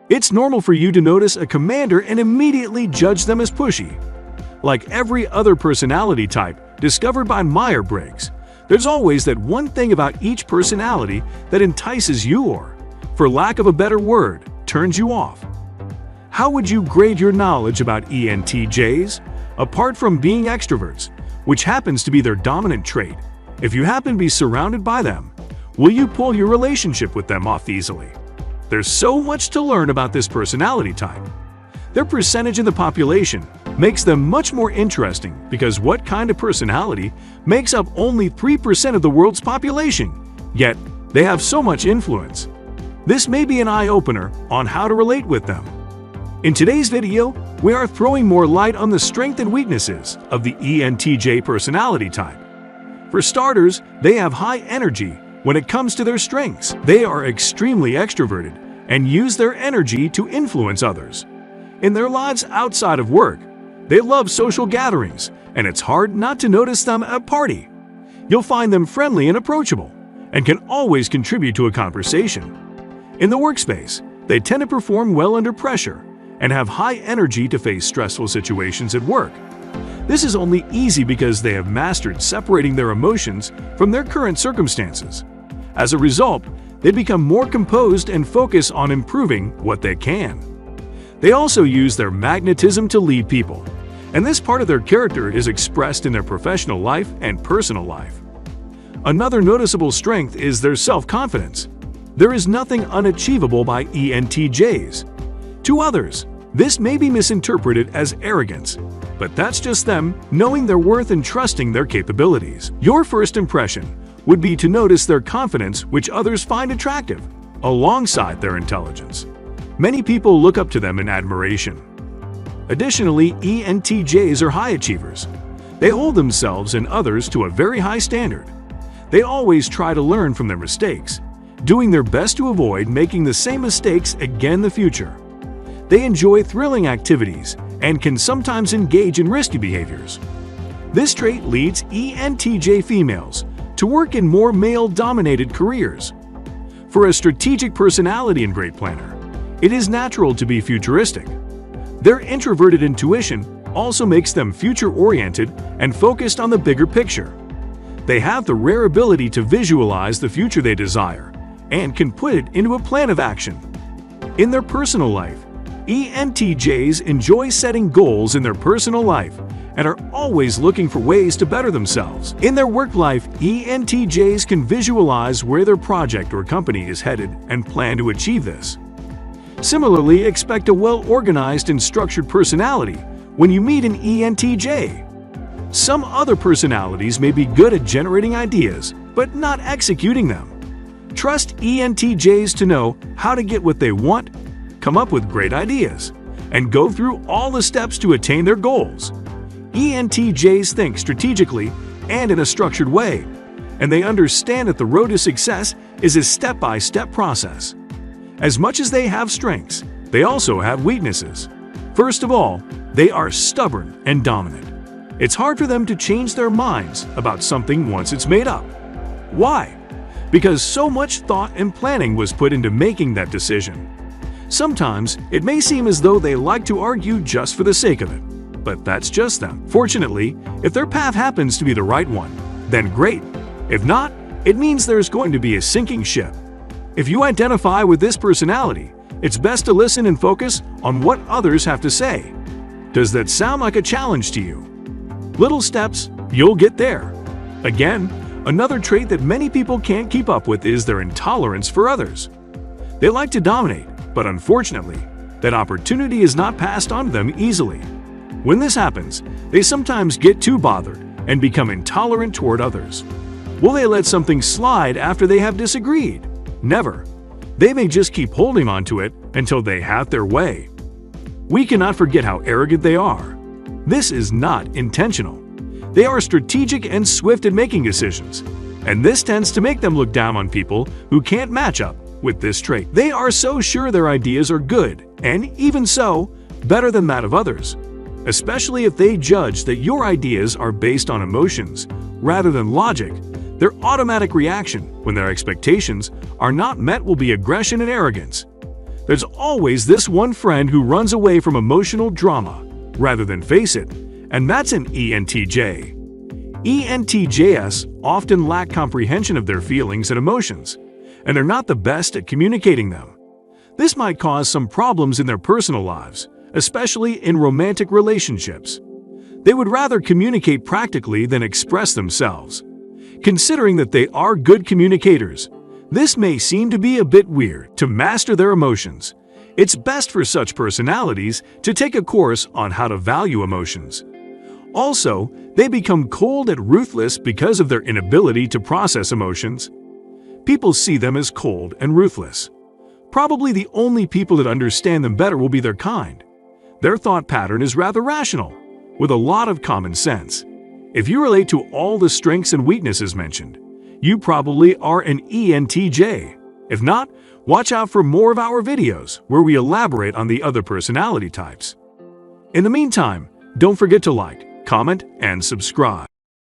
It's normal for you to notice a commander and immediately judge them as pushy. Like every other personality type discovered by Myers-Briggs, there's always that one thing about each personality that entices you or, for lack of a better word, turns you off. How would you grade your knowledge about ENTJs? Apart from being extroverts, which happens to be their dominant trait, if you happen to be surrounded by them, will you pull your relationship with them off easily? There's so much to learn about this personality type. Their percentage in the population makes them much more interesting because what kind of personality makes up only 3% of the world's population, yet they have so much influence. This may be an eye-opener on how to relate with them. In today's video, we are throwing more light on the strengths and weaknesses of the ENTJ personality type. For starters, they have high energy when it comes to their strengths. They are extremely extroverted and use their energy to influence others. In their lives outside of work, they love social gatherings, and it's hard not to notice them at a party. You'll find them friendly and approachable, and can always contribute to a conversation. In the workspace, they tend to perform well under pressure and have high energy to face stressful situations at work. This is only easy because they have mastered separating their emotions from their current circumstances. As a result, they become more composed and focus on improving what they can. They also use their magnetism to lead people, and this part of their character is expressed in their professional life and personal life. Another noticeable strength is their self-confidence. There is nothing unachievable by ENTJs. To others, this may be misinterpreted as arrogance, but that's just them knowing their worth and trusting their capabilities. Your first impression would be to notice their confidence, which others find attractive, alongside their intelligence. Many people look up to them in admiration. Additionally, ENTJs are high achievers. They hold themselves and others to a very high standard. They always try to learn from their mistakes, doing their best to avoid making the same mistakes again in the future. They enjoy thrilling activities and can sometimes engage in risky behaviors. This trait leads ENTJ females to work in more male-dominated careers. For a strategic personality and great planner, it is natural to be futuristic. Their introverted intuition also makes them future-oriented and focused on the bigger picture. They have the rare ability to visualize the future they desire and can put it into a plan of action. In their personal life, ENTJs enjoy setting goals in their personal life and are always looking for ways to better themselves. In their work life, ENTJs can visualize where their project or company is headed and plan to achieve this. Similarly, expect a well-organized and structured personality when you meet an ENTJ. Some other personalities may be good at generating ideas, but not executing them. Trust ENTJs to know how to get what they want, come up with great ideas, and go through all the steps to attain their goals. ENTJs think strategically and in a structured way, and they understand that the road to success is a step-by-step process. As much as they have strengths, they also have weaknesses. First of all, they are stubborn and dominant. It's hard for them to change their minds about something once it's made up. Why? Because so much thought and planning was put into making that decision. Sometimes, it may seem as though they like to argue just for the sake of it, but that's just them. Fortunately, if their path happens to be the right one, then great. If not, it means there's going to be a sinking ship. If you identify with this personality, it's best to listen and focus on what others have to say. Does that sound like a challenge to you? Little steps, you'll get there. Again, another trait that many people can't keep up with is their intolerance for others. They like to dominate, but unfortunately, that opportunity is not passed on to them easily. When this happens, they sometimes get too bothered and become intolerant toward others. Will they let something slide after they have disagreed? Never. They may just keep holding on to it until they have their way. We cannot forget how arrogant they are. This is not intentional. They are strategic and swift at making decisions, and this tends to make them look down on people who can't match up with this trait. They are so sure their ideas are good, and even so, better than that of others, especially if they judge that your ideas are based on emotions rather than logic. Their automatic reaction when their expectations are not met will be aggression and arrogance. There's always this one friend who runs away from emotional drama rather than face it, and that's an ENTJ. ENTJS often lack comprehension of their feelings and emotions, and they're not the best at communicating them. This might cause some problems in their personal lives, especially in romantic relationships. They would rather communicate practically than express themselves. Considering that they are good communicators, this may seem to be a bit weird to master their emotions. It's best for such personalities to take a course on how to value emotions. Also, they become cold and ruthless because of their inability to process emotions. People see them as cold and ruthless. Probably the only people that understand them better will be their kind. Their thought pattern is rather rational, with a lot of common sense. If you relate to all the strengths and weaknesses mentioned, you probably are an ENTJ. If not, watch out for more of our videos where we elaborate on the other personality types. In the meantime, don't forget to like, comment, and subscribe.